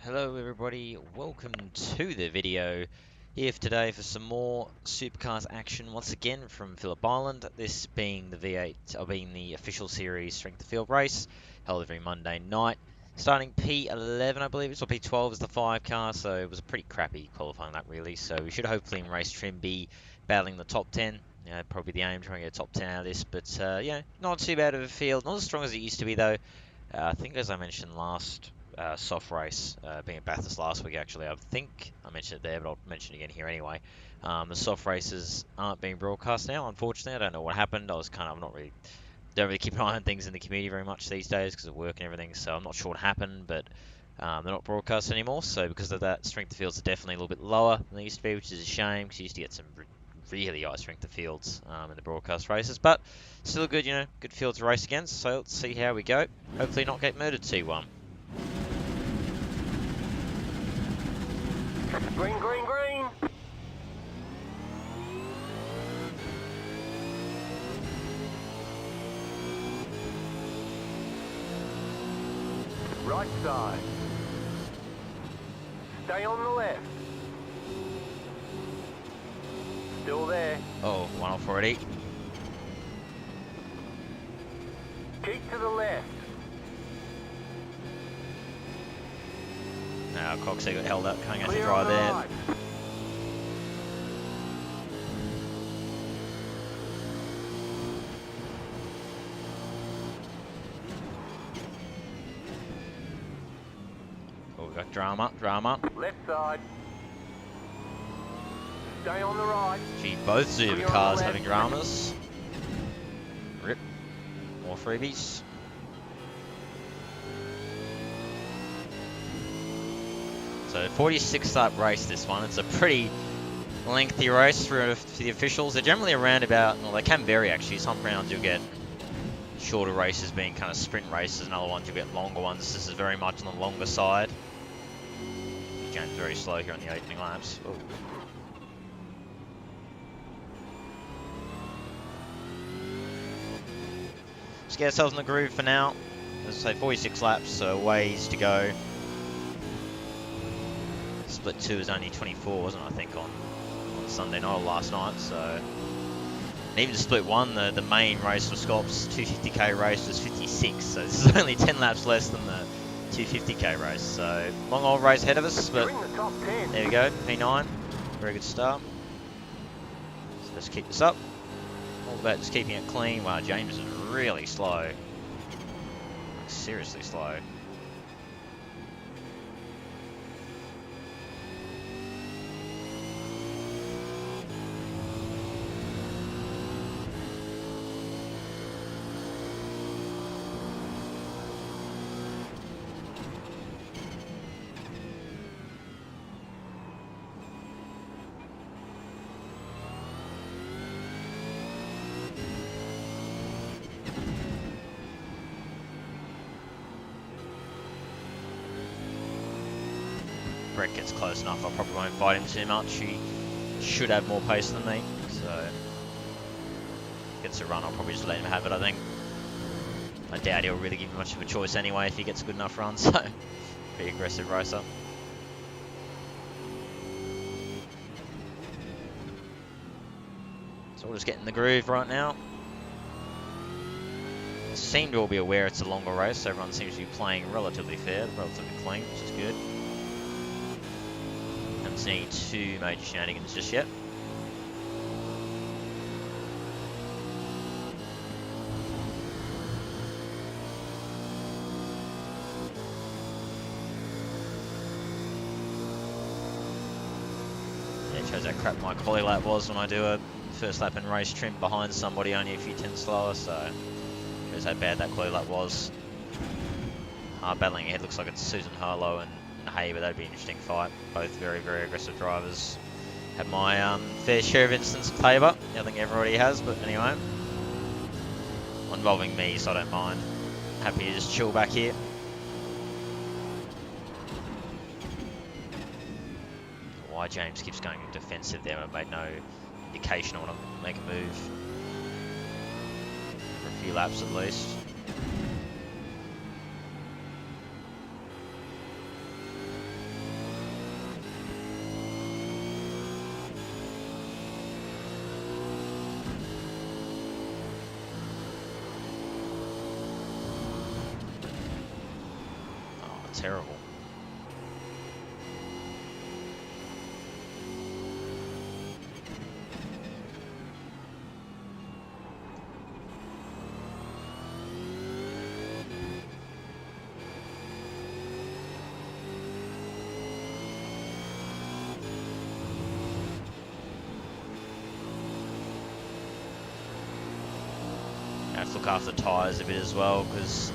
Hello everybody, welcome to the video. Here for today for some more Supercars action once again from Phillip Island. This being the V8, or being the official series strength of field race, held every Monday night. Starting P11 I believe it's, or P12 is the 5 car, so it was a pretty crappy qualifying lap really. So we should hopefully in race trim be battling the top 10. Probably the aim, trying to get a top 10 out of this, but not too bad of a field. Not as strong as it used to be though. I think as I mentioned last soft race, being at Bathurst last week actually, I think I mentioned it there, but I'll mention it again here anyway. The soft races aren't being broadcast now, unfortunately. I don't know what happened. I'm not really, don't really keep an eye on things in the community very much these days because of work and everything, so I'm not sure what happened, but they're not broadcast anymore, so because of that, strength of fields are definitely a little bit lower than they used to be, which is a shame because you used to get some really high strength of fields in the broadcast races, but still good, good field to race against, so let's see how we go. Hopefully not get murdered 2-1. Green, green, green. Right side. Stay on the left. Still there. Oh, 1 off already. Keep to the left. Now Coxey got held up, can't get to Clear dry on the there. right. Oh, we've got drama. Left side. Stay on the right. Gee, both Clear on the Supercars left. having dramas. Rip. More freebies. So 46 lap race this one. It's a pretty lengthy race for the officials. They're generally around about, well, they can vary actually. Some rounds you'll get shorter races being kind of sprint races, and other ones you'll get longer ones. This is very much on the longer side. James very slow here on the opening laps. Ooh. Let's get ourselves in the groove for now. As I say, 46 laps, so a ways to go. Split 2 is only 24, wasn't it, I think, on Sunday night or last night, so... And even split 1, the main race for Scops, 250k race, was 56, so this is only 10 laps less than the 250k race, so... Long old race ahead of us, but... You're in the top 10. There we go, P9. Very good start. So let's keep this up. All about just keeping it clean. Wow, James is really slow. Like, seriously slow. Brett gets close enough, I probably won't fight him too much. He should have more pace than me, so gets a run, I'll probably just let him have it, I think. I doubt he'll really give me much of a choice anyway if he gets a good enough run, so pretty aggressive racer. So we'll just get in the groove right now. Seem to all be aware it's a longer race, so everyone seems to be playing relatively fair, relatively clean, which is good. Haven't seen any too major shenanigans just yet. Yeah, it shows how crap my quali lap was when I do a first lap in race trim behind somebody only a few tenths slower, so shows how bad that quali lap was. Battling ahead looks like it's Susan Harlow and Hay, but that'd be an interesting fight. Both very, very aggressive drivers. Had my fair share of instance of favour. I think everybody has, but anyway. Not involving me, so I don't mind. Happy to just chill back here. Why James keeps going defensive there, I've made no indication I want to make a move. For a few laps at least. terrible. Have to look after the tyres a bit as well, because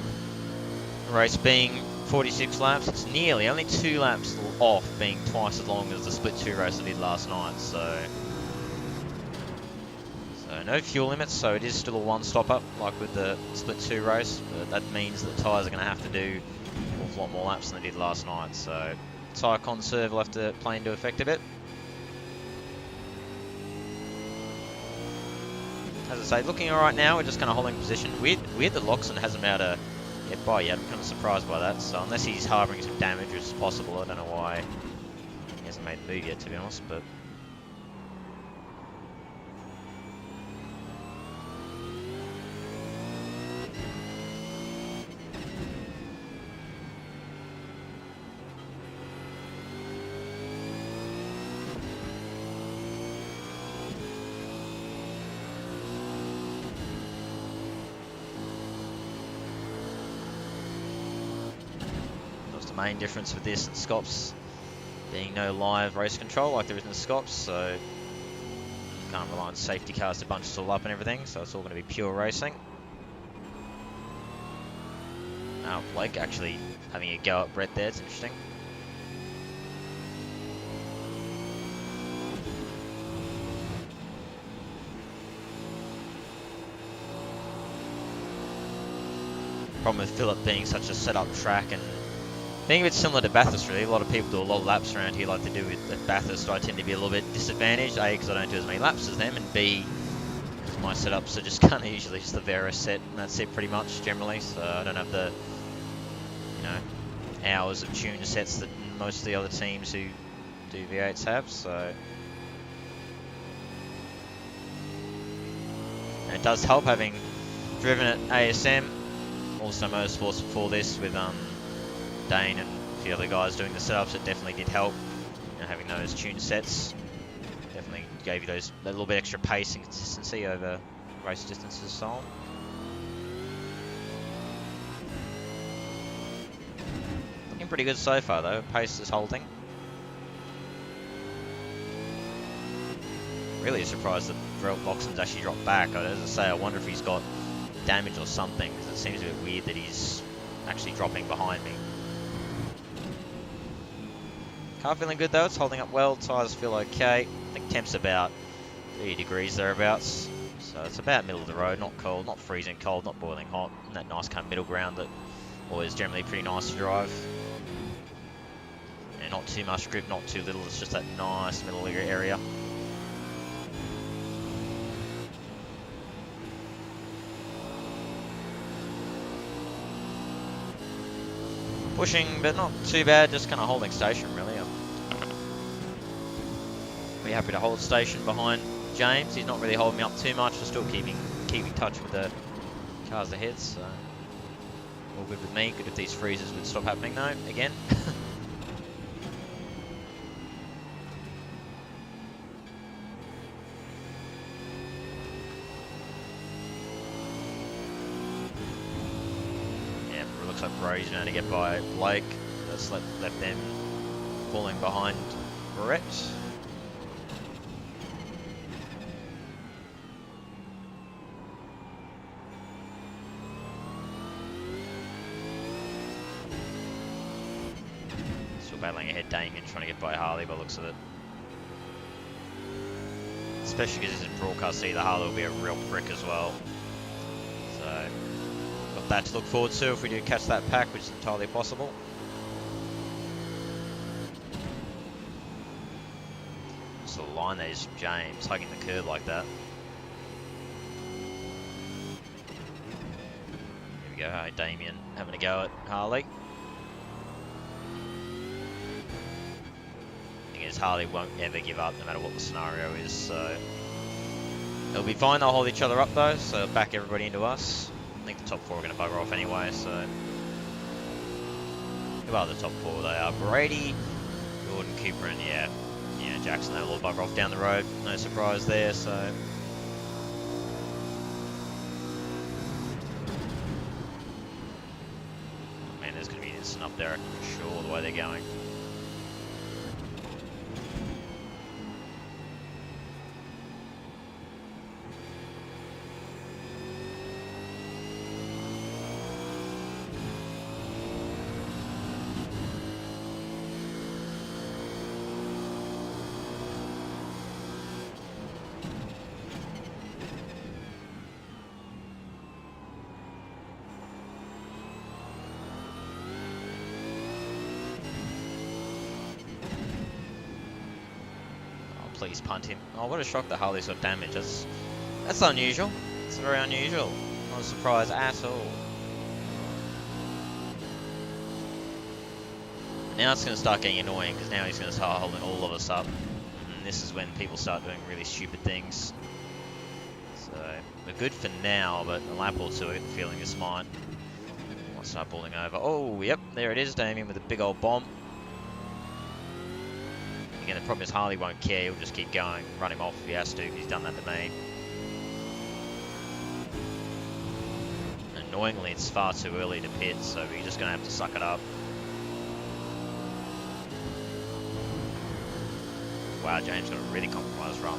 the race being 46 laps, it's nearly only 2 laps off being twice as long as the split 2 race I did last night. So no fuel limits, so it is still a 1 stop up like with the split 2 race, but that means that the tyres are going to have to do an awful lot more laps than they did last night. So tyre conserve will have to play into effect a bit. As I say, looking alright now, we're just kind of holding position. Weird that Loxon hasn't been able to get by yet. I'm kind of surprised by that. So unless he's harbouring some damage, which is possible, I don't know why he hasn't made the move yet, to be honest. But main difference with this and Scops being no live race control like there is in the Scops, so you can't rely on safety cars to bunch us all up and everything, so it's all going to be pure racing. Now Blake actually having a go at Brett there, it's interesting. Problem with Phillip being such a set-up track and being a bit similar to Bathurst, really. A lot of people do a lot of laps around here like they do at Bathurst. I tend to be a little bit disadvantaged, A, because I don't do as many laps as them, and B, because my setups are just kind of usually just the Vera set, and that's it pretty much, generally. So I don't have the, hours of tune sets that most of the other teams who do V8s have, so. And it does help having driven at ASM, also Motorsports before this with, Dane and a few other guys doing the setups. It definitely did help. Having those tune sets definitely gave you that little bit extra pace and consistency over race distances and so on. Looking pretty good so far though. Pace is holding. Really surprised that Loxon's actually dropped back. As I say, I wonder if he's got damage or something, because it seems a bit weird that he's actually dropping behind me. Car feeling good though, it's holding up well, tyres feel okay. I think temp's about 30 degrees thereabouts. So it's about middle of the road, not cold, not freezing cold, not boiling hot. And that nice kind of middle ground that always generally pretty nice to drive. And not too much grip, not too little, it's just that nice middle area. Pushing, but not too bad, just kind of holding station really. Be happy to hold station behind James. He's not really holding me up too much. We're still keeping touch with the cars ahead, so all good with me. Good if these freezes would stop happening though, again. Yeah, it looks like Brody's going to get by Blake. That's left them falling behind Brett. Battling ahead, Damien trying to get by Harley by the looks of it. Especially because he's in broadcast C, the Harley will be a real prick as well. So, got that to look forward to if we do catch that pack, which is entirely possible. Just the line there is from James, hugging the curb like that. Here we go, hey, Damien having a go at Harley. Harley won't ever give up no matter what the scenario is, so it'll be fine. They'll hold each other up though, so back everybody into us. I think the top 4 are going to bugger off anyway, so Who are the top 4? They are Brady, Gordon, Cooper, and yeah, Jackson. They'll all bugger off down the road. No surprise there. So. Man, there's going to be an instant up there, for sure, the way they're going. Please punt him. Oh, what a shock that Harley's got damage. That's unusual. It's very unusual. Not a surprise at all. Now it's going to start getting annoying because now he's going to start holding all of us up. And this is when people start doing really stupid things. So, we're good for now, but a lap or two, I get the feeling this might start balling over. Oh, yep, there it is, Damien with a big old bomb. Again, the problem is Harley won't care, he'll just keep going, run him off if he has to, he's done that to me. Annoyingly, it's far too early to pit, so we're just going to have to suck it up. Wow, James got a really compromised run.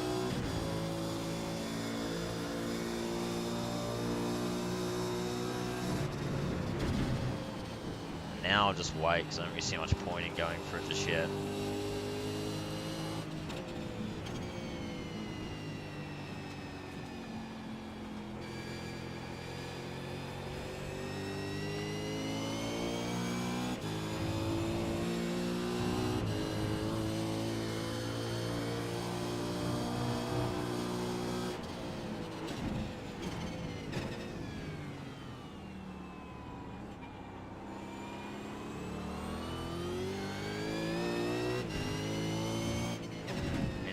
Now I'll just wait, because I don't really see much point in going for it just yet.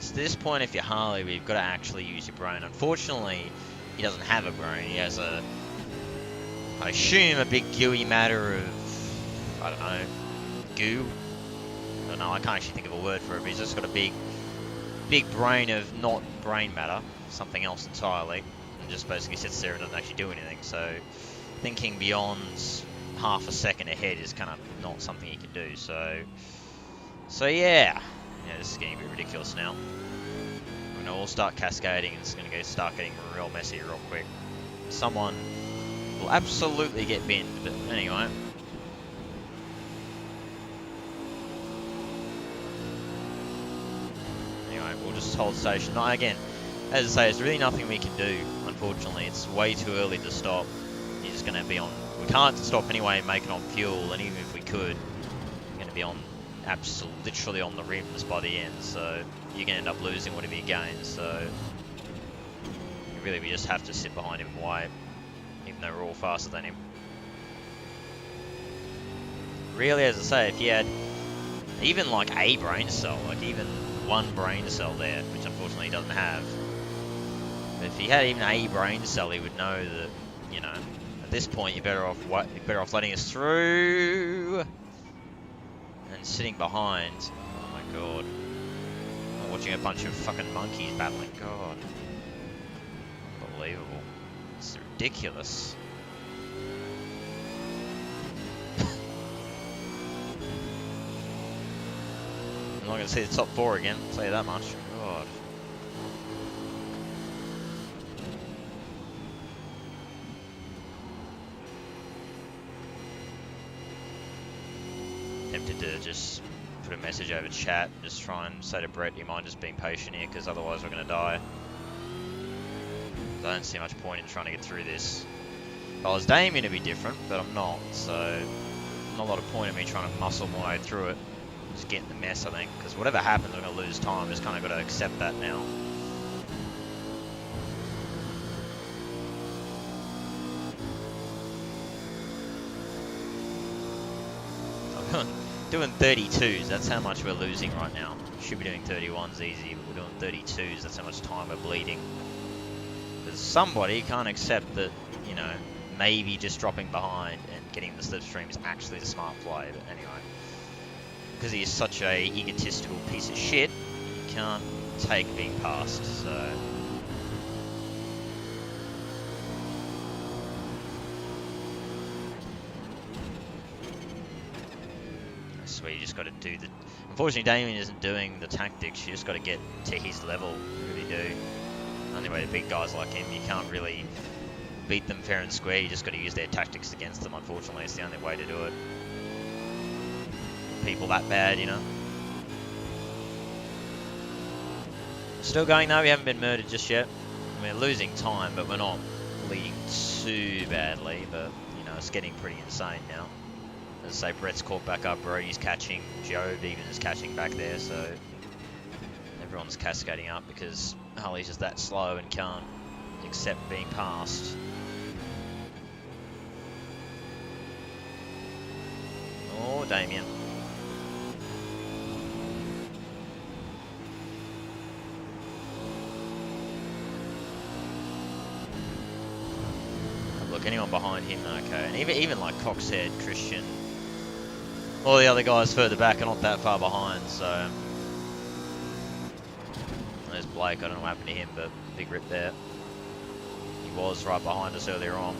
At this point, if you're Harley, we've got to actually use your brain. Unfortunately, he doesn't have a brain. He has I assume, a big gooey matter of, I don't know, goo? I don't know, I can't actually think of a word for it, but he's just got a big brain of not brain matter, something else entirely, and just basically sits there and doesn't actually do anything. So, thinking beyond half a second ahead is kind of not something he can do. So yeah. Yeah, this is getting a bit ridiculous now. We're going to all start cascading and it's going to start getting real messy real quick. Someone will absolutely get binned, but anyway. Anyway, we'll just hold station. No, again, as I say, there's really nothing we can do, unfortunately. It's way too early to stop. You're just going to be on... We can't stop anyway and make it on fuel, and even if we could, we're going to be on... literally on the rims by the end, so you're going to end up losing whatever you gain, so really we just have to sit behind him and wait, even though we're all faster than him. Really, as I say, if he had even like a brain cell, like even one brain cell there, which unfortunately he doesn't have, but if he had even a brain cell, he would know that, you know, at this point you're better off letting us through. Sitting behind, oh my god, I'm watching a bunch of fucking monkeys battling, god, unbelievable, it's ridiculous. I'm not going to see the top 4 again, I'll tell you that much, god. Tempted to just put a message over chat and just try and say to Brett, you mind just being patient here, because otherwise we're going to die. I don't see much point in trying to get through this. If I was Damien, it'd be different, but I'm not, so not a lot of point in me trying to muscle my way through it. Just get in the mess, I think, because whatever happens, I'm going to lose time. Just kind of got to accept that now. Doing 32s, that's how much we're losing right now. Should be doing 31s easy, but we're doing 32s, that's how much time we're bleeding. Because somebody can't accept that, you know, maybe just dropping behind and getting the slipstream is actually the smart play. But anyway, because he is such a egotistical piece of shit, he can't take being passed. So. Where you just got to do the. Unfortunately, Damien isn't doing the tactics. You just got to get to his level. You really do. Only way to beat guys like him, you can't really beat them fair and square. You just got to use their tactics against them. Unfortunately, it's the only way to do it. People that bad, you know. Still going though. We haven't been murdered just yet. We're losing time, but we're not leading too badly. But you know, it's getting pretty insane now. As I say, Brett's caught back up, Brody's catching, Job even is catching back there, so everyone's cascading up because Harley's just that slow and can't accept being passed. Oh, Damien. Look, anyone behind him, okay. And even like Coxhead, Christian, all the other guys further back are not that far behind, so. There's Blake, I don't know what happened to him, but big rip there. He was right behind us earlier on.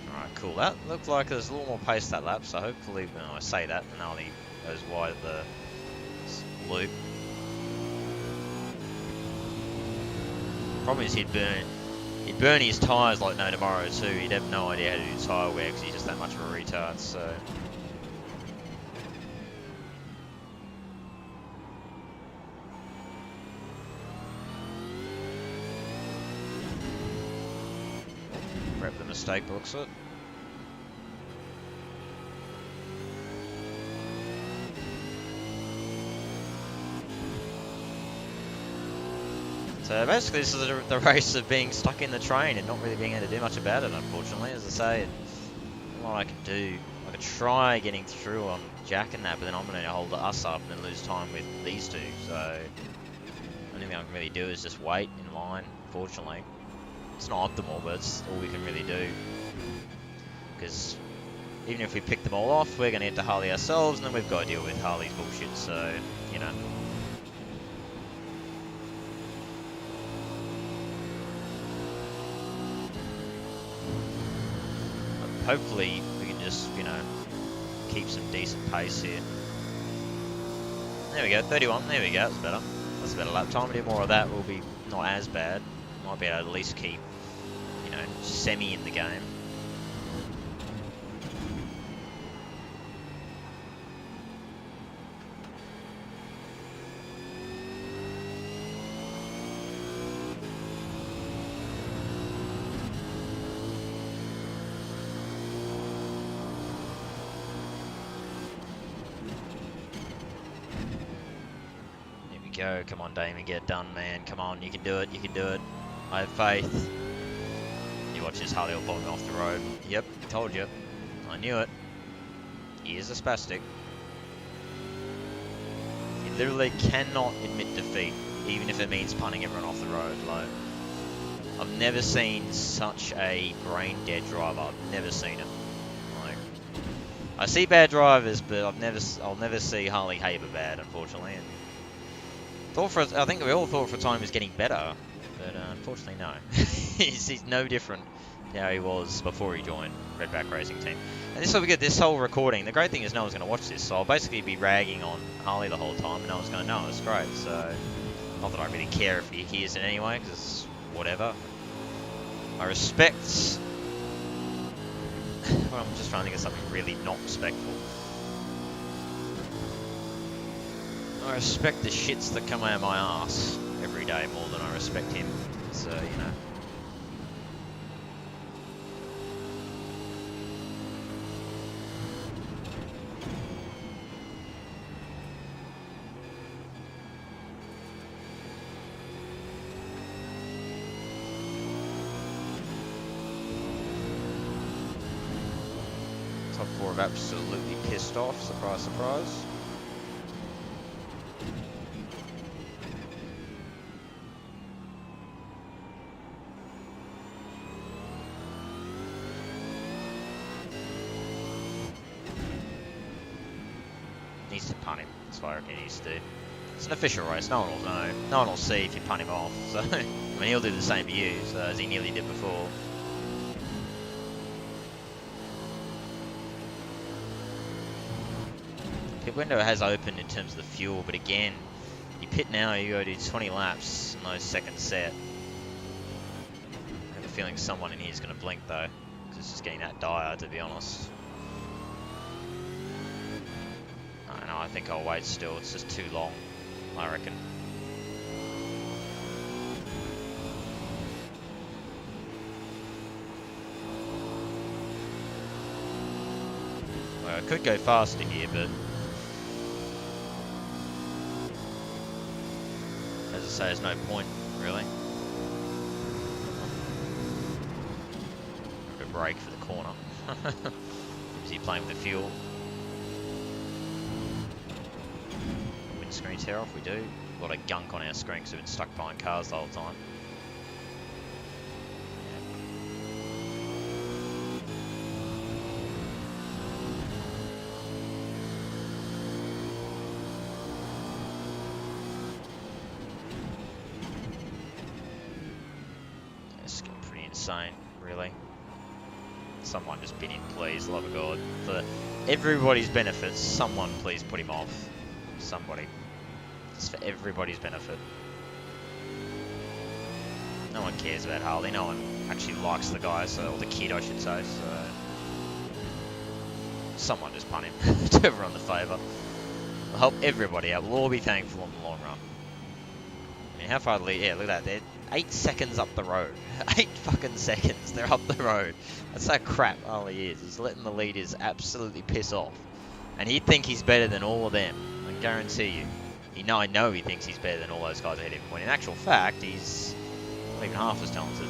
Alright, cool. That looked like there's a little more pace that lap, so hopefully, when I say that, and only goes wide of the loop. Problem is he'd burn his tyres like no tomorrow too. He'd have no idea how to do tyre wear because he's just that much of a retard, so. Prep the mistake, looks it. So basically this is the race of being stuck in the train and not really being able to do much about it, unfortunately. As I say, what I can do, I could try getting through on Jack and that, but then I'm going to hold us up and then lose time with these two. So the only thing I can really do is just wait in line, unfortunately. It's not optimal, but it's all we can really do. Because even if we pick them all off, we're going to hit to Harley ourselves, and then we've got to deal with Harley's bullshit, so, you know. Hopefully we can just, you know, keep some decent pace here. There we go, 31. There we go. That's better. That's a better lap time. Do more of that. Will be not as bad. Might be able to at least keep, you know, semi in the game. Go, come on Damien, get it done, man. Come on, you can do it, you can do it. I have faith. You watch this, Harley will pull me off the road. Yep, told you. I knew it. He is a spastic. He literally cannot admit defeat, even if it means punting everyone off the road. Like, I've never seen such a brain dead driver. I've never seen it. Like, I see bad drivers, but I'll never see Harley Haber bad, unfortunately. And I think we all thought for a time he was getting better, but unfortunately no. he's no different to how he was before he joined Redback Racing Team. And this will be good, this whole recording. The great thing is no one's going to watch this, so I'll basically be ragging on Harley the whole time, and no one's going to know. It's great, so not that I really care if he hears it anyway, because it's whatever. I respect... well, I'm just trying to think of something really not respectful. I respect the shits that come out of my ass every day more than I respect him. So, you know. Top 4 have absolutely pissed off. Surprise, surprise. Needs to punt him. That's what I reckon he needs to do. It's an official race. No one will know. No one will see if you punt him off. So, I mean, he'll do the same to you, so, as he nearly did before. Pit window has opened in terms of the fuel, but again, you pit now, you go do 20 laps, no second set. I have a feeling someone in here is going to blink though, because it's just getting that dire, to be honest. I know, I think I'll wait still. It's just too long, I reckon. Well, I could go faster here, but as I say, there's no point, really. A brake for the corner. Is he playing with the fuel? Windscreen tear off, we do. A lot of gunk on our screen because we've been stuck behind cars the whole time. It's getting pretty insane, really. Someone just bin him, please, love of God. For everybody's benefit, someone please put him off. Somebody. It's for everybody's benefit. No one cares about Harley. No one actually likes the guy, so, or the kid, I should say. So someone just punt him. Do everyone the favour. I'll help everybody out. We'll all be thankful in the long run. I mean, how far? Yeah, look at that. They're 8 seconds up the road. 8 fucking seconds. They're up the road. That's how crap Harley is. He's letting the leaders absolutely piss off, and he'd think he's better than all of them. I guarantee you. I know he thinks he's better than all those guys ahead of him, when in actual fact, he's not even half as talented.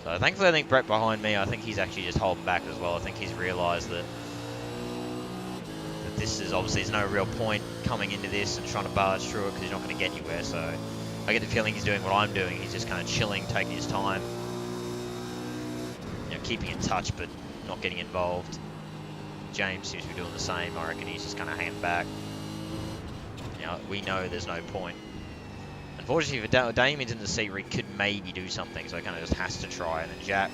So thankfully I think Brett behind me, I think he's actually just holding back as well. I think he's realised that this is obviously, there's no real point coming into this and trying to barge through it because he's not going to get anywhere. So I get the feeling he's doing what I'm doing. He's just kind of chilling, taking his time, you know, keeping in touch but not getting involved. James seems to be doing the same. I reckon he's just kind of hanging back. We know there's no point. Unfortunately for Damien's in the seat where he could maybe do something, so he kind of just has to try. And then Jack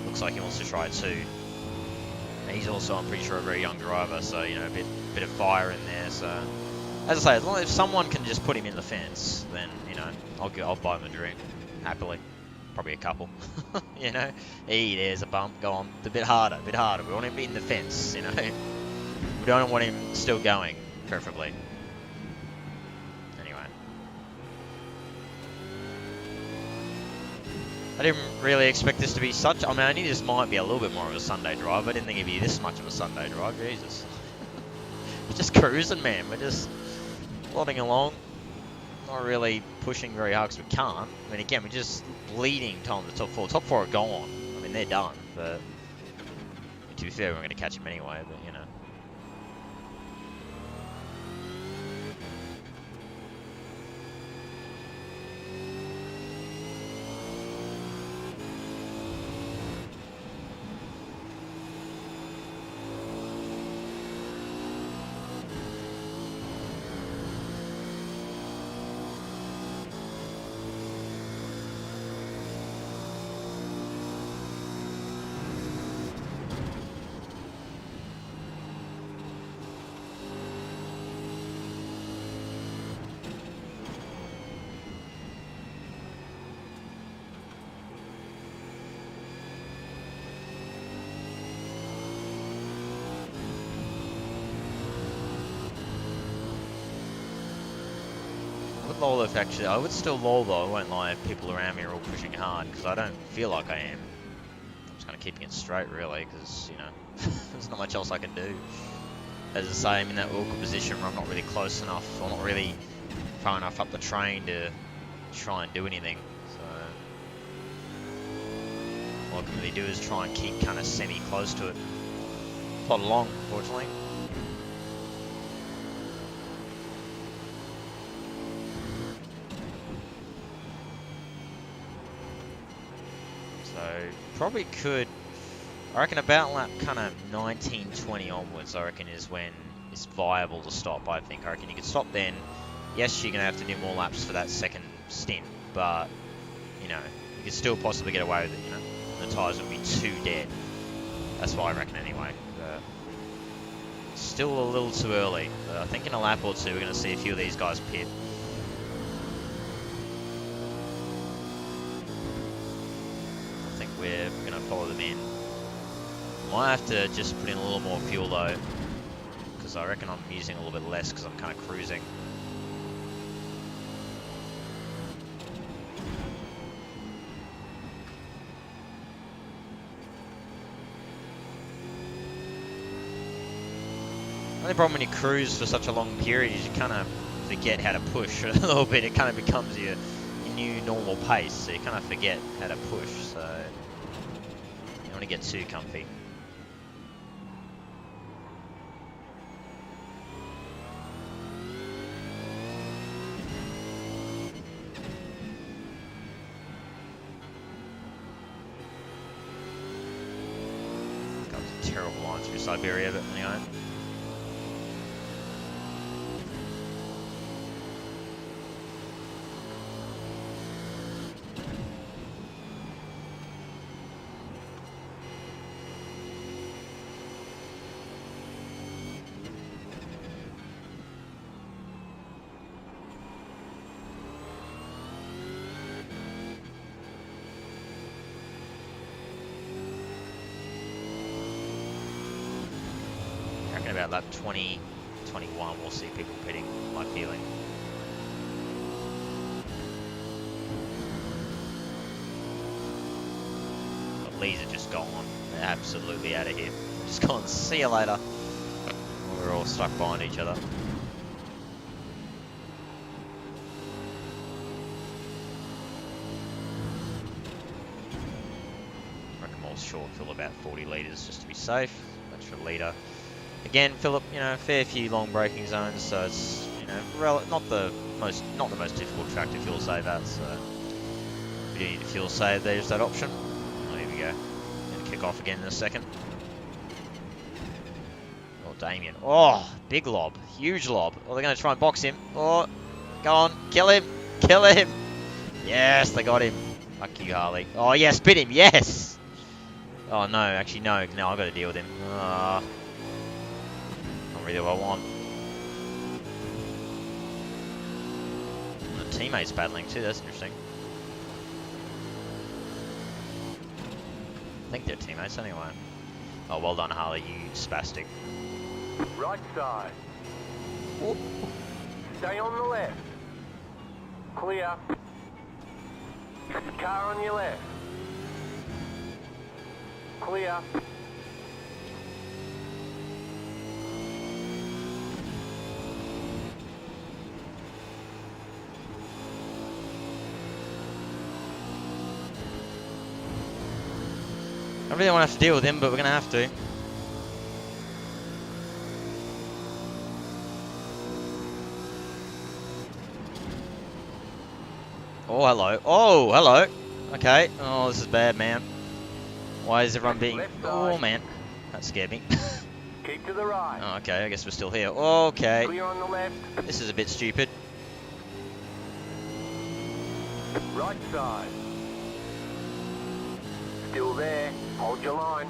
looks like he wants to try too. And he's also, I'm pretty sure, a very young driver, so you know, a bit of fire in there. So as I say, as long as someone can just put him in the fence, then you know, I'll buy him a drink happily. Probably a couple. You know, there's a bump. Go on, a bit harder, We want him in the fence. You know, we don't want him still going. Preferably. Anyway. I didn't really expect this to be such... I mean, I knew this might be a little bit more of a Sunday drive. I didn't think it'd be this much of a Sunday drive. Jesus. We're just cruising, man. We're just plodding along. Not really pushing very hard because we can't. I mean, again, we're just bleeding time the top four. Top four are gone. I mean, they're done. But to be fair, we're going to catch them anyway. But, you know. Low if actually, I would still low though, I won't lie, if people around me are all pushing hard, because I don't feel like I am. I'm just kind of keeping it straight really, because, you know, there's not much else I can do. As I say, I'm in that awkward position where I'm not really close enough, or not really far enough up the train to try and do anything. So, all I can really do is try and keep kind of semi-close to it. Plod along, unfortunately. Probably could, I reckon about lap kind of 19, 20 onwards, I reckon is when it's viable to stop, I think. I reckon you could stop then. Yes, you're going to have to do more laps for that second stint, but, you know, you could still possibly get away with it, you know. The tyres would be too dead. That's what I reckon anyway. Still a little too early. I think in a lap or two we're going to see a few of these guys pit. I think we're going to follow them in. Might have to just put in a little more fuel though, because I reckon I'm using a little bit less because I'm kind of cruising. The only problem when you cruise for such a long period is you kind of forget how to push a little bit. It kind of becomes your new normal pace, so you kind of forget how to push, so you don't want to get too comfy. Got a terrible line through Siberia, but anyway. About lap 20, 21, we'll see people pitting, my feeling. But Lees are just gone. They're absolutely out of here. Just gone, see you later. We're all stuck behind each other. I reckon we'll short fill about 40 litres just to be safe. Extra litre. Again, Phillip, you know, fair few long braking zones, so it's, you know, not the most difficult track to fuel save at. So if you do need to fuel save, there's that option. Oh, here we go. Gonna kick off again in a second. Oh, Damien. Oh, big lob, huge lob. Oh, they're gonna try and box him. Oh, go on, kill him, kill him. Yes, they got him. Fuck you, Harley. Oh yes, bit him. Yes. Oh no, actually no. No, I've got to deal with him. Really what I want. The teammates battling too, that's interesting. I think they're teammates anyway. Oh, well done, Harley, you spastic. Right side. Ooh. Stay on the left. Clear. Car on your left. Clear. I really don't want to have to deal with him, but we're going to have to. Oh, hello. Oh, hello. Okay. Oh, this is bad, man. Why is everyone being... Oh, man. That scared me. Keep to the right. Oh, okay, I guess we're still here. Okay. Clear on the left. This is a bit stupid. Right side. Still there. Hold your line.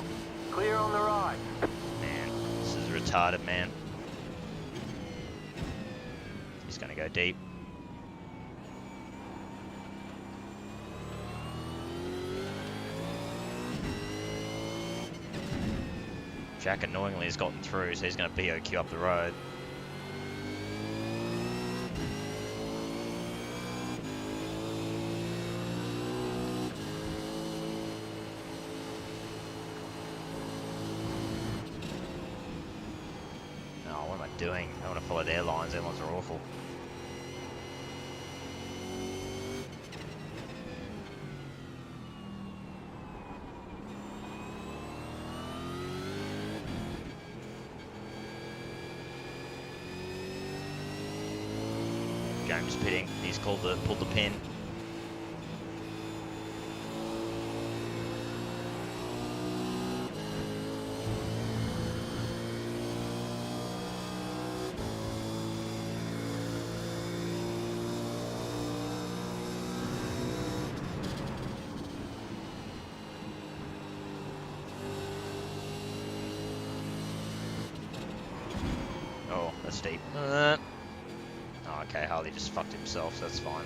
Clear on the right. Man, this is retarded, man. He's going to go deep. Jack annoyingly has gotten through, so he's going to BOQ up the road. Oh, what am I doing? I want to follow their lines. Their lines are awful. James pitting. He's pulled the pin. that's deep. Oh, okay, Harley just fucked himself, so that's fine.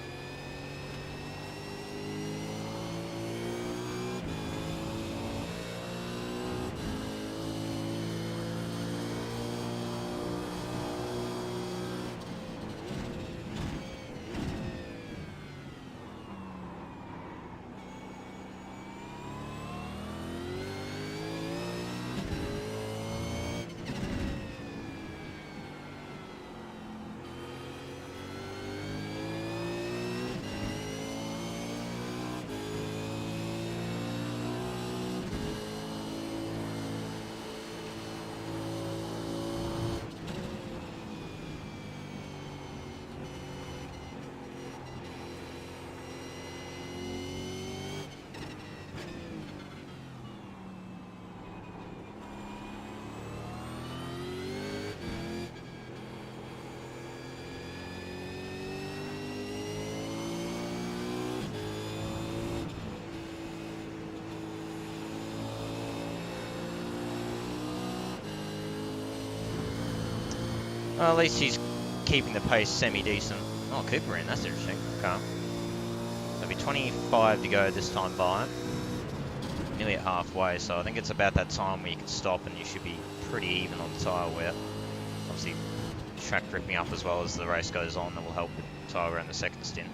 Well, at least he's keeping the pace semi-decent. Oh, Cooper in, that's interesting. Okay. There'll be 25 to go this time by. Nearly at halfway, so I think it's about that time where you can stop and you should be pretty even on the tyre wear. Obviously, track gripping up as well as the race goes on, that will help with tyre wear in the second stint.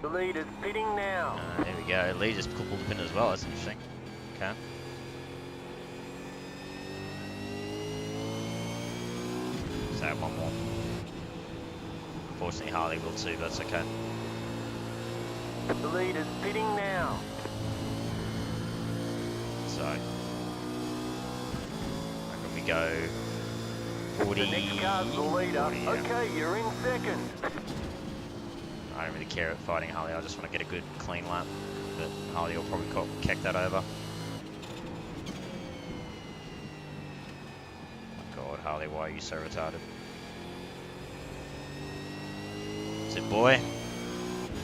The lead is pitting now. There we go. Lee just pulled the pin as well. That's interesting. Okay. So one more. Unfortunately, Harley will too, but that's okay. The lead is pitting now. So, reckon we go 40. The next car's the leader. 40, yeah. Okay, you're in second. I don't really care about fighting Harley, I just want to get a good clean lap. But Harley will probably keck that over. Oh God, Harley, why are you so retarded? That's it, boy.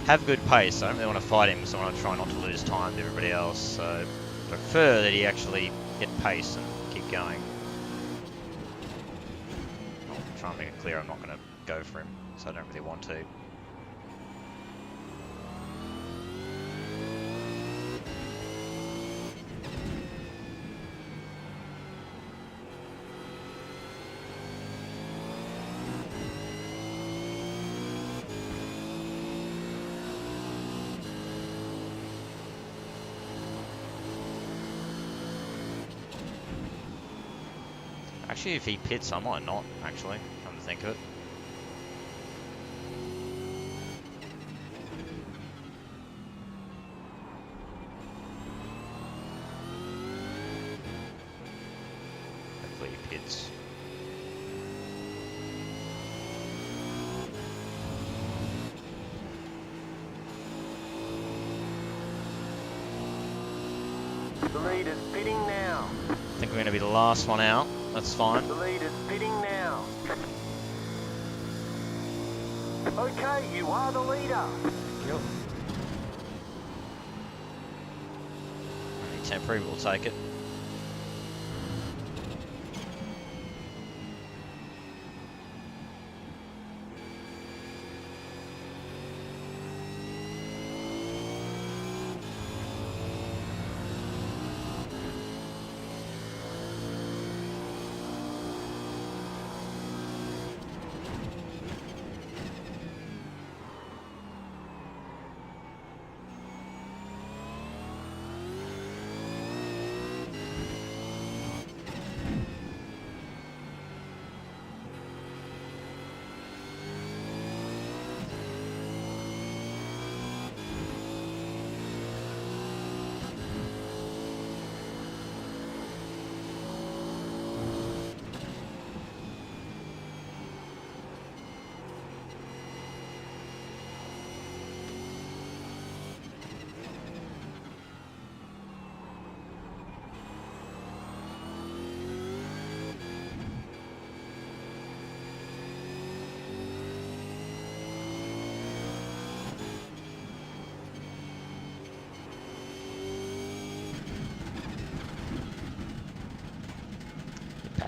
Have good pace. I don't really want to fight him, so I want to try not to lose time to everybody else. So I prefer that he actually get pace and keep going. I'll try and make it clear I'm not going to go for him, so I don't really want to. Actually, if he pits, I might not, actually, come to think of it. Hopefully he pits. The lead is pitting now. I think we're going to be the last one out. That's fine. The lead is pitting now. Okay, you are the leader. Yep. Only temporary, we'll take it.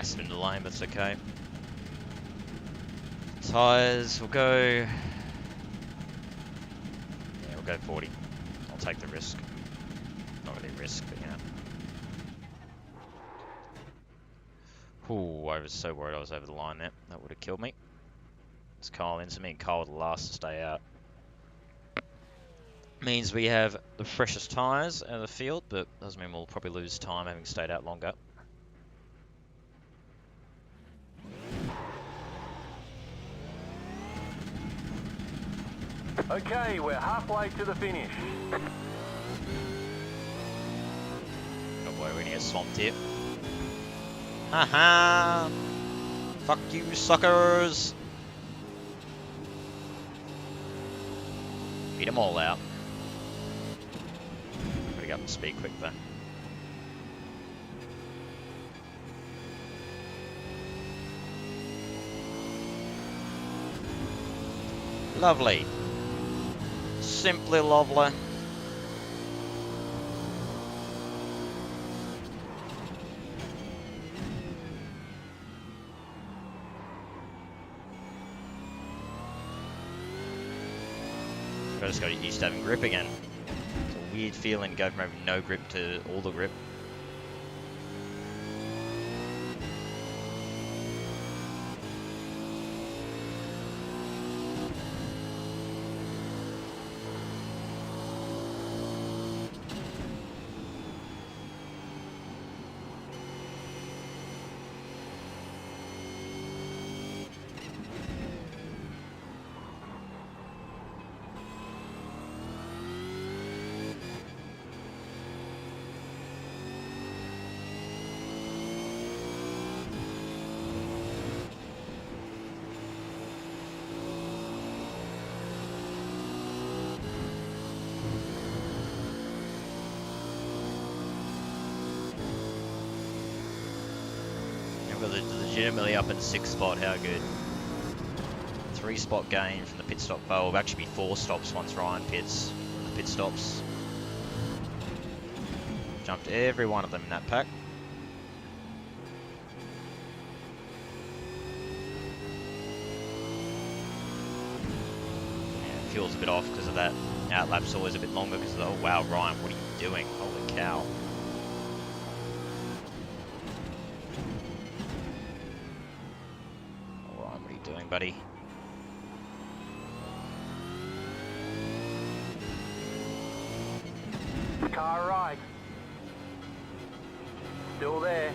Gassed into the lane, but it's okay. Tyres, we'll go... Yeah, we'll go 40. I'll take the risk. Not really risk, but yeah. Ooh, I was so worried I was over the line there. That would have killed me. It's Kyle into me, and Kyle were the last to stay out. Means we have the freshest tyres out of the field, but doesn't mean we'll probably lose time having stayed out longer. Okay, we're halfway to the finish. Oh boy, we're gonna get swamped here. Haha! Fuck you, suckers! Beat them all out. Gotta get up to speed quick though. Lovely. Simply lovely. I just got used to having grip again. It's a weird feeling to go from having no grip to all the grip. Legitimately up in 6th spot, how good. 3-spot gain from the pit stop. Oh, it'll actually be 4 stops once Ryan pits from the pit stops. Jumped every one of them in that pack. Yeah, fuel's a bit off because of that. Outlap's always a bit longer because of the, oh wow, Ryan, what are you doing? Holy cow. Buddy. Car right. Still there.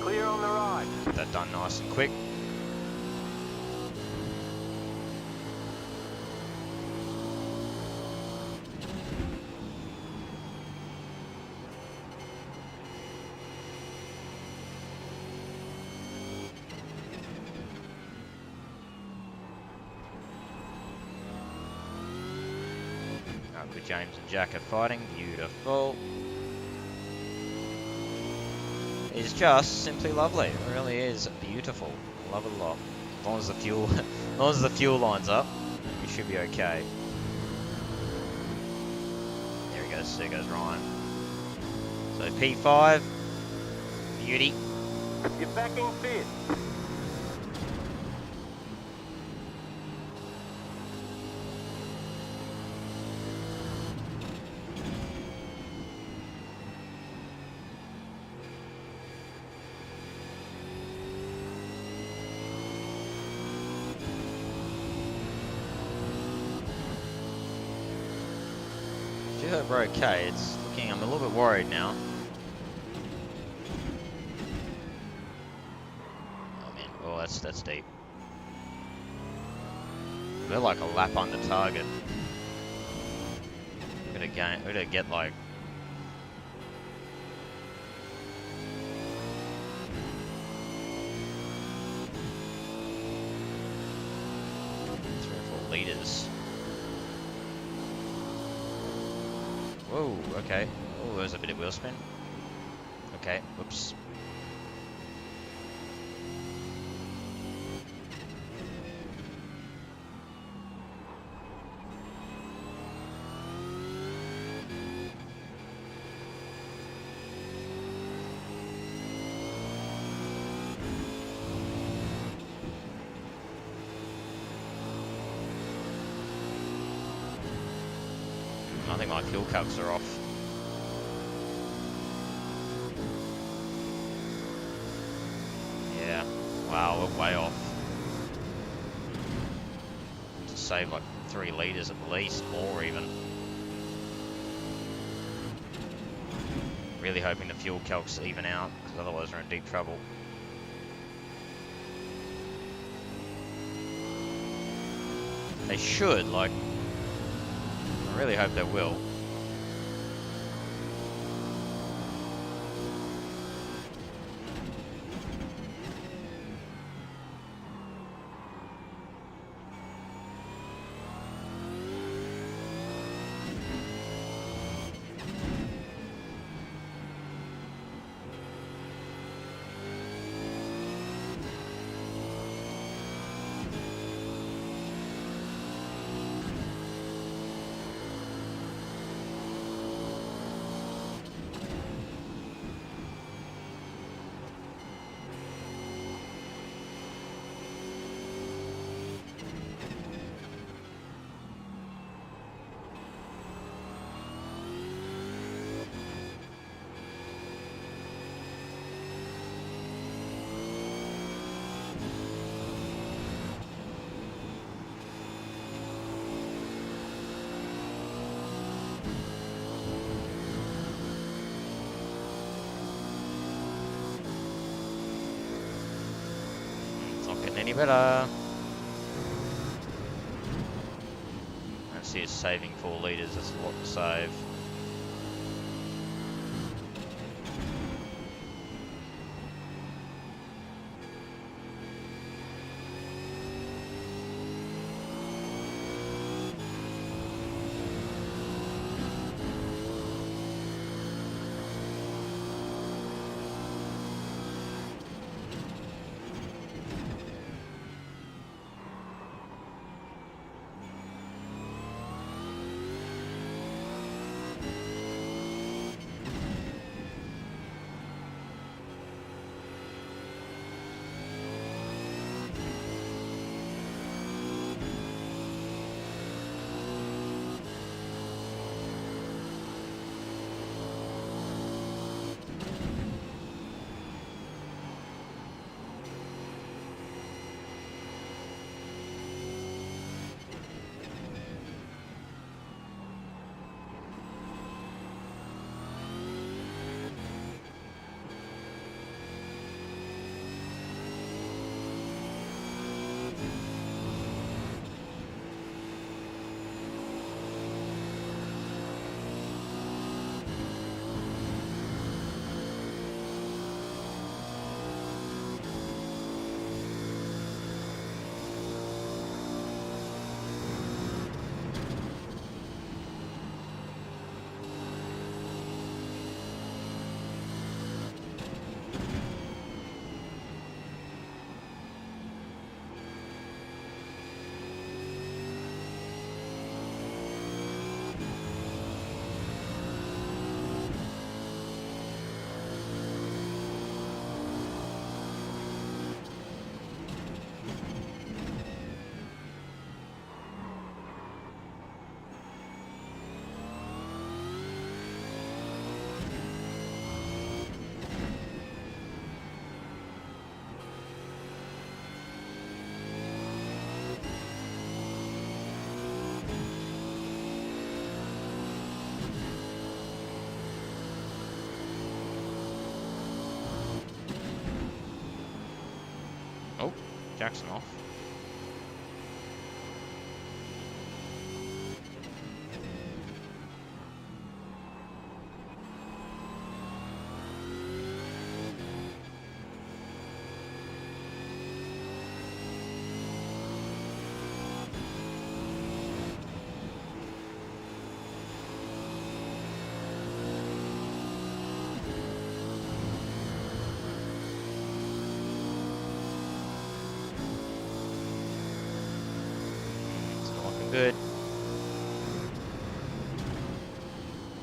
Clear on the right. Get that done nice and quick. James and Jack are fighting. Beautiful. It's just simply lovely. It really is beautiful. I love it a lot. As long as the fuel, as long as the fuel lines up, you should be okay. There he goes. There goes Ryan. So P5, beauty. You're back in 5th. I feel like we're okay. It's looking, I'm a little bit worried now. Oh man, oh that's deep. We're like a lap under target. We're gonna get like 3 or 4 liters. Whoa, okay. Oh, there's a bit of wheel spin. Okay, whoops. I think my fuel calcs are off. Yeah, wow, we're way off. To save like 3 litres at least, more even. Really hoping the fuel calcs even out, because otherwise we're in deep trouble. They should, like, I really hope they will. Not getting any better. Let's see, it's saving 4 litres, that's a lot to save. Oh, Jackson off. Good.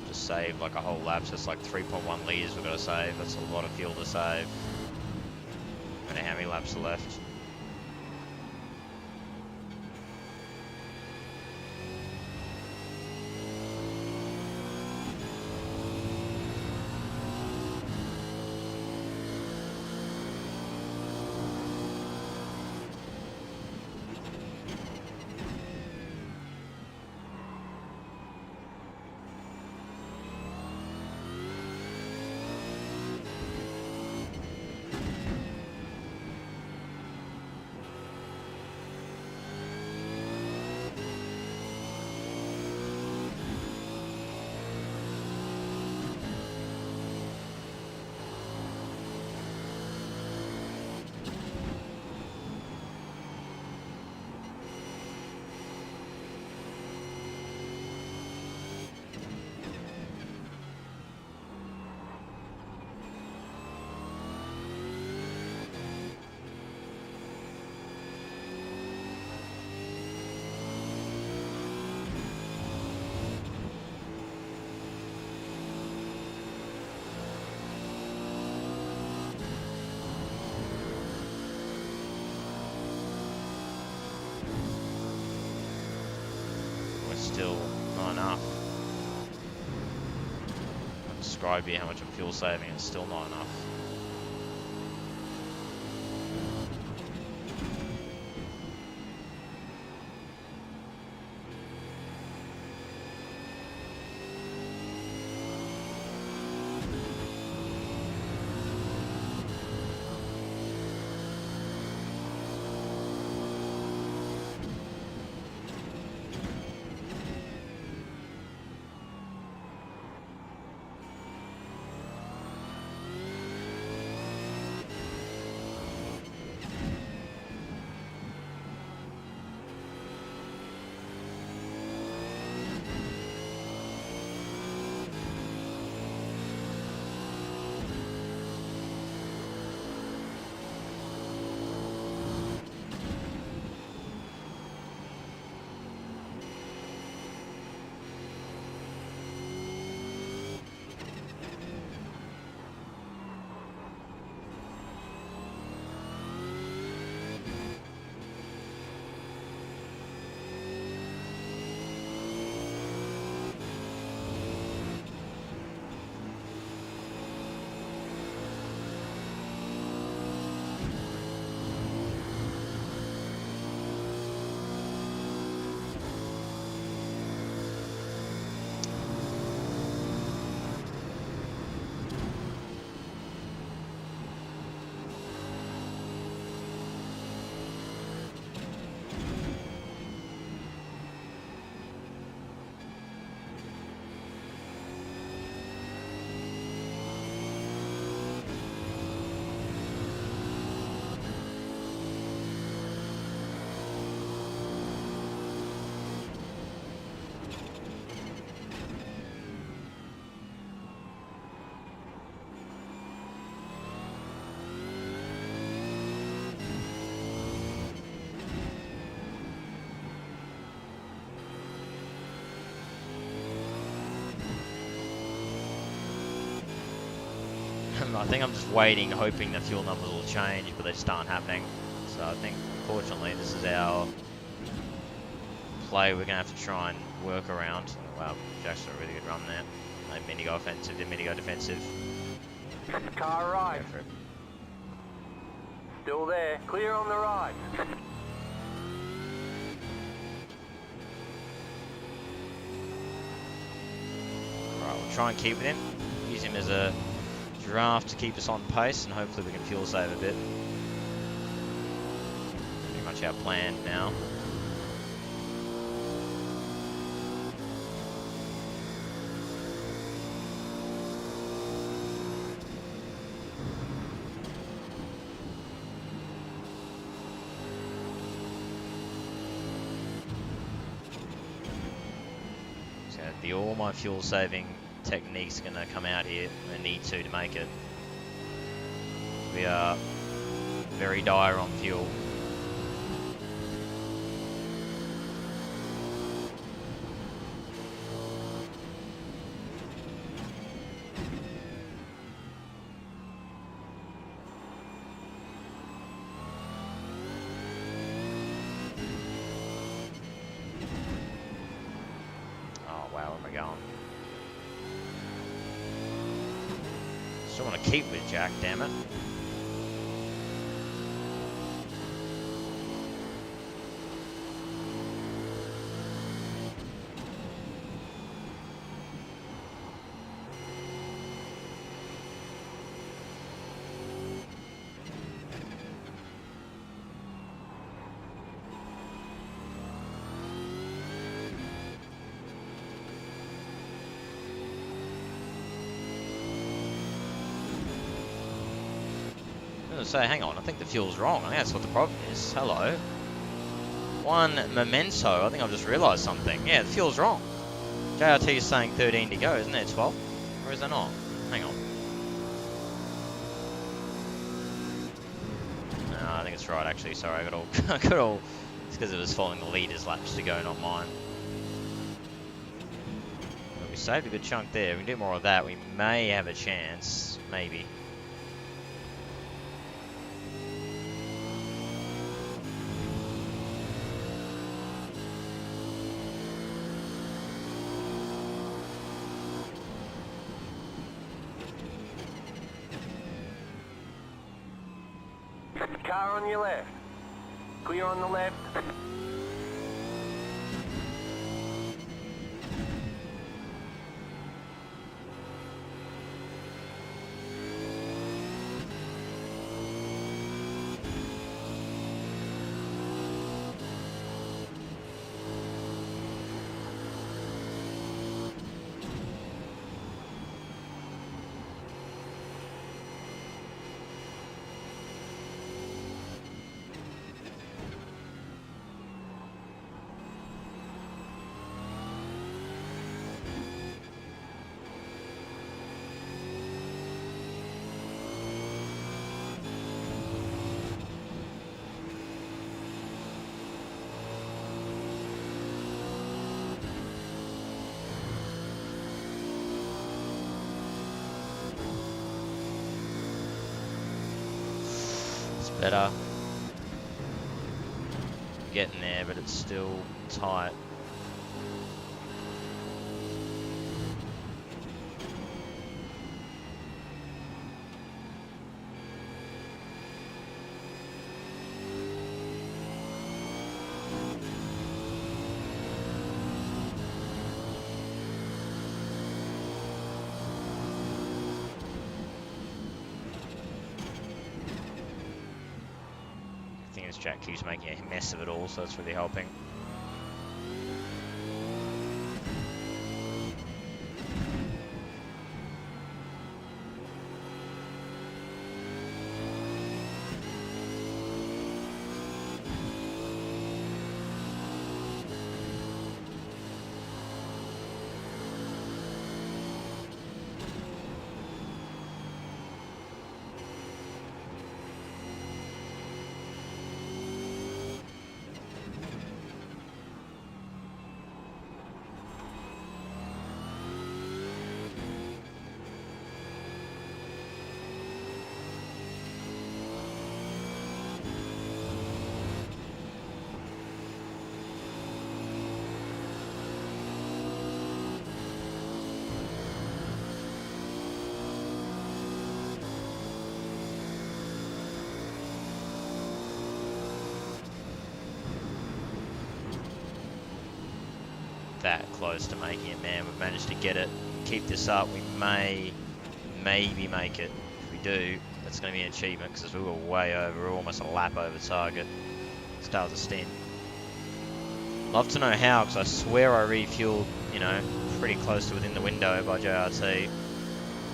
Just saved like a whole lap, so it's like 3.1 litres we've got to save. That's a lot of fuel to save. I don't know how many laps are left. it's still not enough. I'll describe you how much I'm fuel saving, it's still not enough. I think I'm just waiting, hoping the fuel numbers will change, but they just aren't happening. So I think, unfortunately, this is our play we're going to have to try and work around. Wow, Jack's got a really good run there. No mini go offensive, did mini go defensive. Car right. Go for it. Still there. Clear on the right. Right, we'll try and keep with him. Use him as a draft to keep us on pace, and hopefully we can fuel save a bit. Pretty much our plan now. So all my fuel saving techniques are going to come out here. I need to make it. We are very dire on fuel. Oh wow, where am I going? Still want to keep with Jack, damn it. Say, hang on, I think the fuel's wrong. I think that's what the problem is. Hello. One memento. I think I've just realised something. Yeah, the fuel's wrong. JRT is saying 13 to go, isn't there? 12? Or is there not? Hang on. No, I think it's right, actually. Sorry, I got all... It's because it was following the leader's laps to go, not mine. But we saved a good chunk there. If we can do more of that, we may have a chance. Maybe. Car on your left. Clear on the left. Better. Getting there, but it's still tight. I think this Jack keeps making a mess of it all, so it's really helping. That close to making it, man. We've managed to get it. Keep this up. We may maybe make it. If we do, that's going to be an achievement because we were way over. We were almost a lap over target. Start the stint. Love to know how, because I swear I refueled, you know, pretty close to within the window by JRT.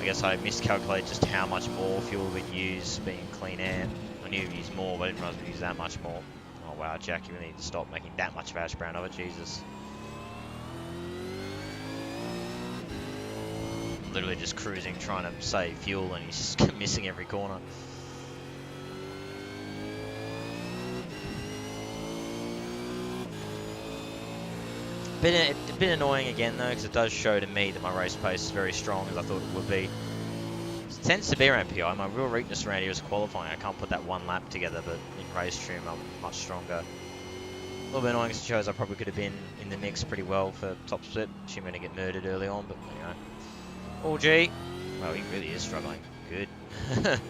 I guess I miscalculated just how much more fuel we'd use being clean air. I knew we'd use more, but I didn't realize we'd use that much more. Oh wow, Jack, you really need to stop making that much of hash brown of it, Jesus. Literally just cruising, trying to save fuel, and he's just missing every corner. A bit annoying again though, because it does show to me that my race pace is very strong as I thought it would be. It tends to be around PI. My real weakness around here is qualifying. I can't put that one lap together, but in race trim I'm much stronger. A little bit annoying because it shows I probably could have been in the mix pretty well for top split. Assuming I'm going to get murdered early on, but you know. Oh gee. Well, he really is struggling. Good. To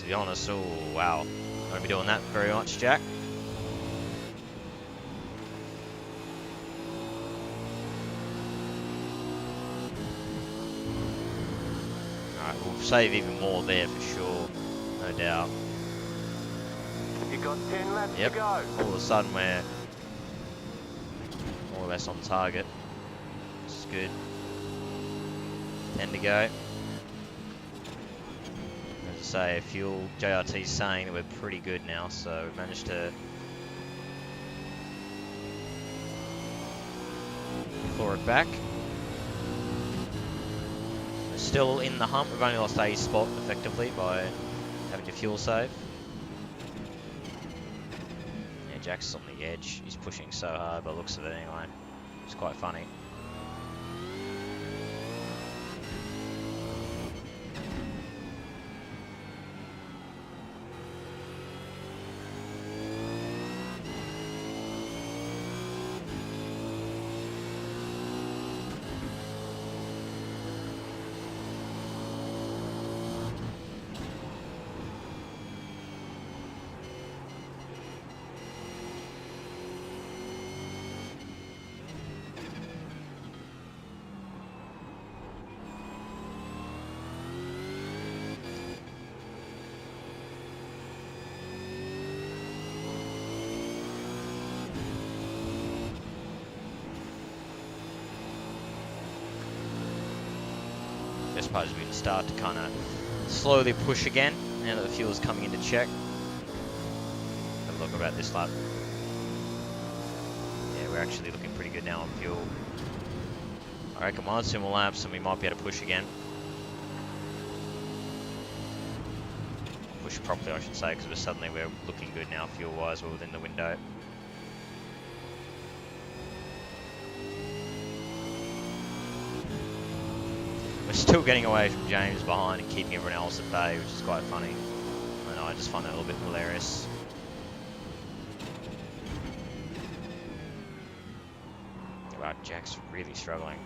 be honest, oh wow. I won't be doing that very much, Jack. Alright, we'll save even more there for sure. No doubt. You've got 10 laps to go. All of a sudden we're more or less on target. This is good. 10 to go. As I say, fuel, JRT's saying that we're pretty good now, so we've managed to claw it back. We're still in the hump. We've only lost a spot effectively by having to fuel save. Yeah, Jack's on the edge. He's pushing so hard by the looks of it anyway. It's quite funny. best part is we can start to kind of slowly push again now that the fuel is coming into check. Have a look about this lap. Yeah, we're actually looking pretty good now on fuel. I reckon 2 more laps and we might be able to push again. Push properly, I should say, because we're looking good now fuel-wise. We're within the window. We're still getting away from James behind and keeping everyone else at bay, which is quite funny. I know, I just find that a little bit hilarious. Wow, Jack's really struggling.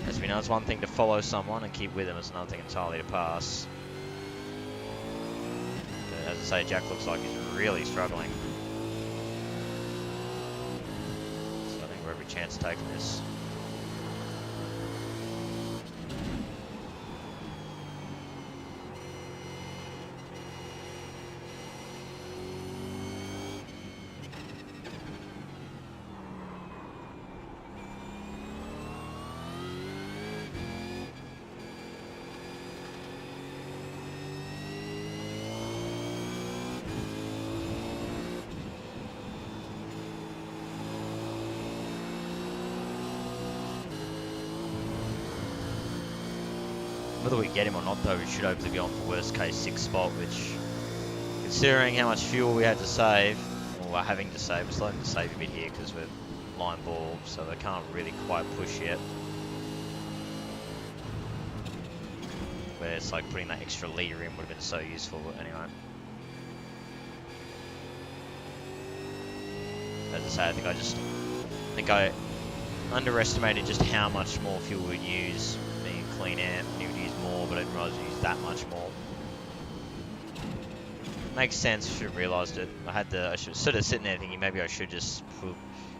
As we know, it's one thing to follow someone and keep with them, it's another thing entirely to pass. But as I say, Jack looks like he's really struggling. So I think we're every chance of taking this. Whether we get him or not though, we should hopefully be on for worst case 6th spot, which, considering how much fuel we had to save, or we're having to save, we're starting to save a bit here because we're line ball, so they can't really quite push yet. But it's like putting that extra litre in would have been so useful, but anyway. As I say, I think I underestimated just how much more fuel we'd use being clean air. We would use more, but I didn't realise we'd use that much more. Makes sense, should have realised it. I should sort of sitting there thinking maybe I should just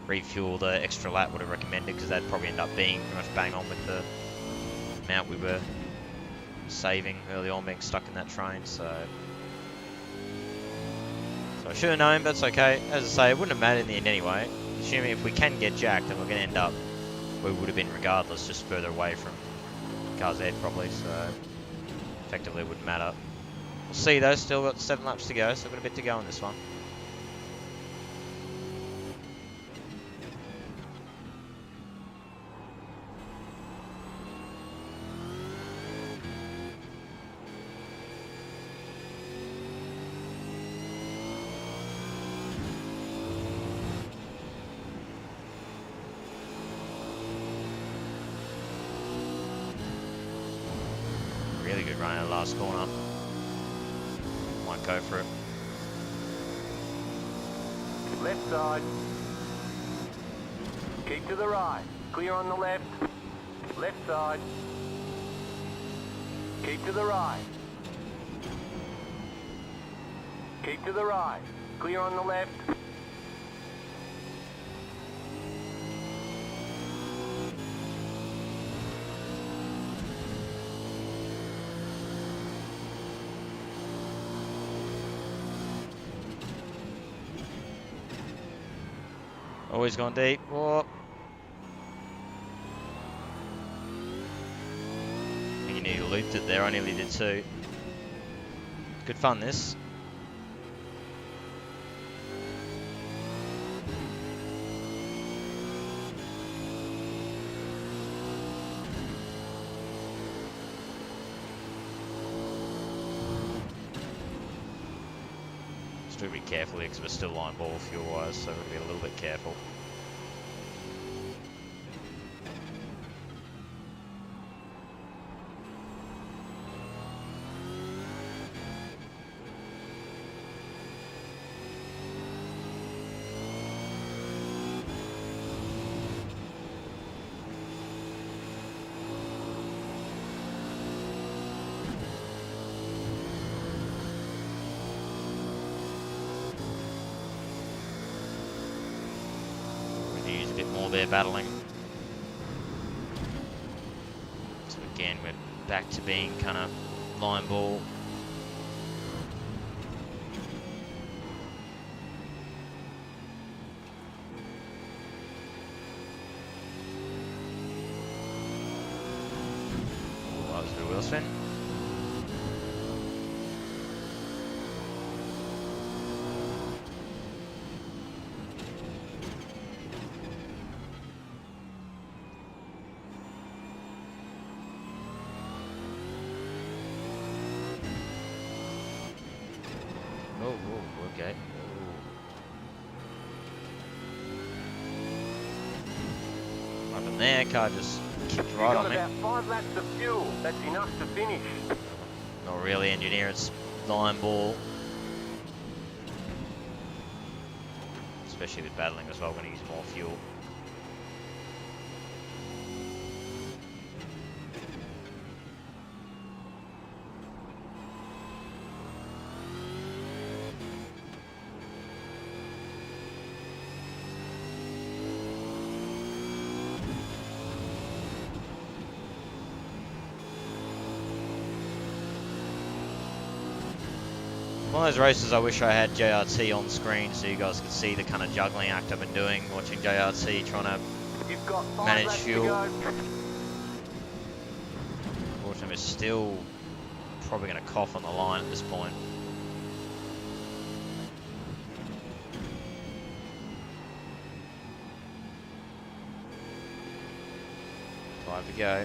refuel the extra lap, would have recommended, because that'd probably end up being pretty much bang on with the amount we were saving early on being stuck in that train, so I should have known, but it's okay. As I say, it wouldn't have mattered in the end anyway. Assuming if we can get Jack, then we're going to end up where we would have been regardless, just further away from car's head probably, so effectively it wouldn't matter. We'll see though, still got 7 laps to go, so we've got a bit to go on this one. Really good run in the last corner. Might go for it. Left side. Keep to the right. Clear on the left. Left side. Keep to the right. Keep to the right. Clear on the left. Always gone deep. Whoa. I think you nearly looped it there. I nearly did too. Good fun, this. Still be careful here because we're still line ball fuel wise, so we're going to be a little bit careful. Use a bit more there battling. So again, we're back to being kind of line ball. Oh, okay. Oh. What happened there? Car just kicked You right got on me. about 5 laps of fuel. That's enough to finish. Not really, engineer. It's line ball. Especially with battling as well, we're going to use more fuel. One of those races I wish I had JRT on screen so you guys could see the kind of juggling act I've been doing, watching JRT, trying to You've got 5 manage laps fuel. to go. Unfortunately, we're still probably going to cough on the line at this point. 5 to go.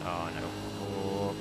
Oh no. Oh.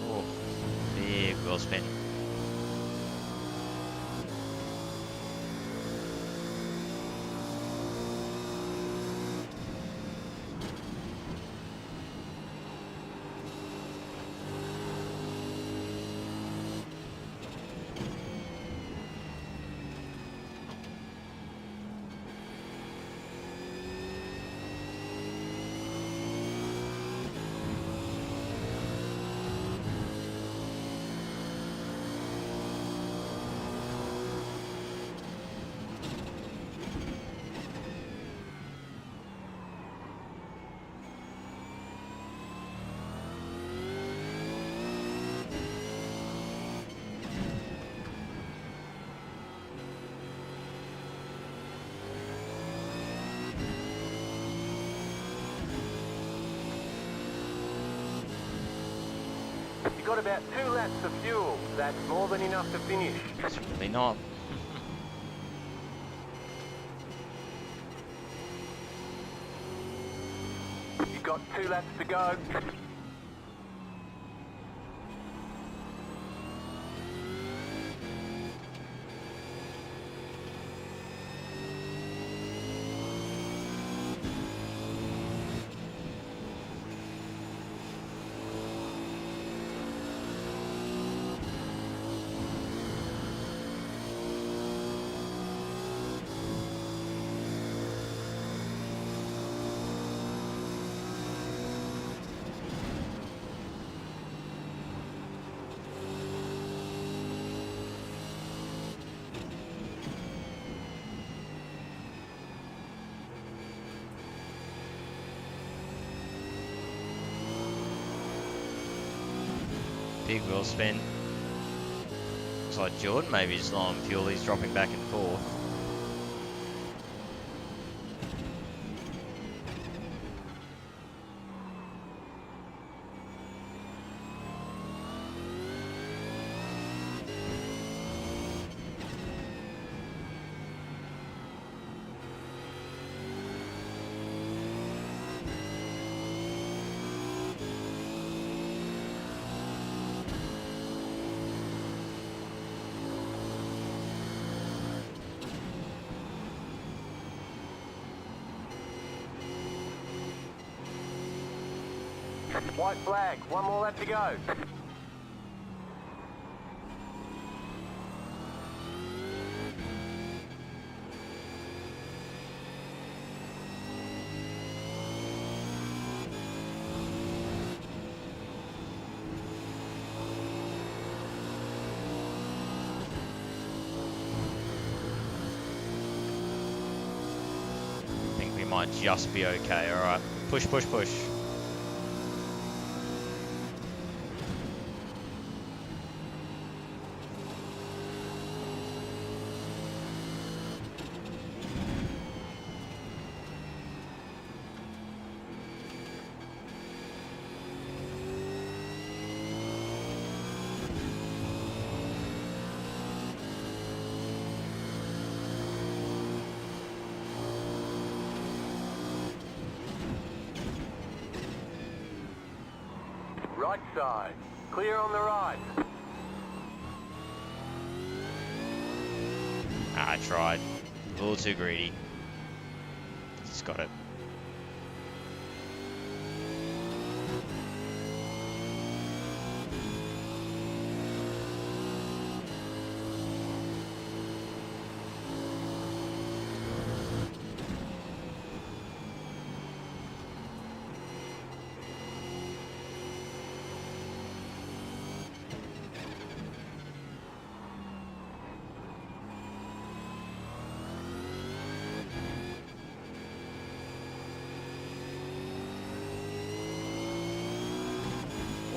Oh. Big wheel spin. You've got about 2 laps of fuel. That's more than enough to finish. It's really not. You've got 2 laps to go. Big wheel spin. Looks like Jordan maybe just low on fuel. He's dropping back and forth. White flag, 1 more lap to go. I think we might just be okay. Alright. Push, push, push. Right side, clear on the right. I tried. A little too greedy. Just got it.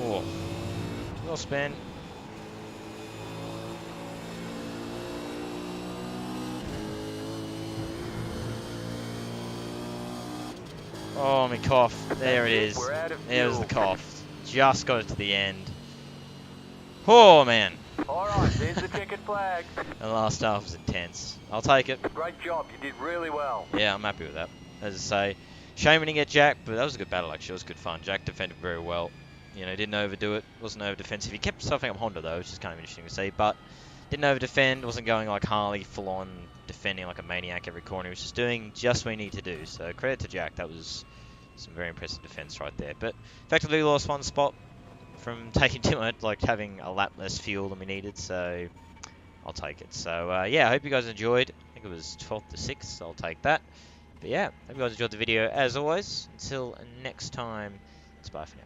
Oh, little spin. Oh, my cough. There it is. We're out of There's the fuel. cough. Just got it to the end. Oh, man. Alright, there's the checkered flag. The last half was intense. I'll take it. Great job, you did really well. Yeah, I'm happy with that. As I say, shame we didn't get Jack, but that was a good battle actually. It was good fun. Jack defended very well. You know, didn't overdo it. Wasn't over defensive. He kept stuffing up Honda though, which is kind of interesting to see. But didn't over defend. Wasn't going like Harley full on defending like a maniac every corner. He was just doing just what he needed to do. So credit to Jack. That was some very impressive defense right there. But effectively lost one spot from taking too much, like having a lap less fuel than we needed. So I'll take it. So yeah, I hope you guys enjoyed. I think it was 12th to 6th, so I'll take that. But yeah, hope you guys enjoyed the video as always. Until next time, it's bye for now.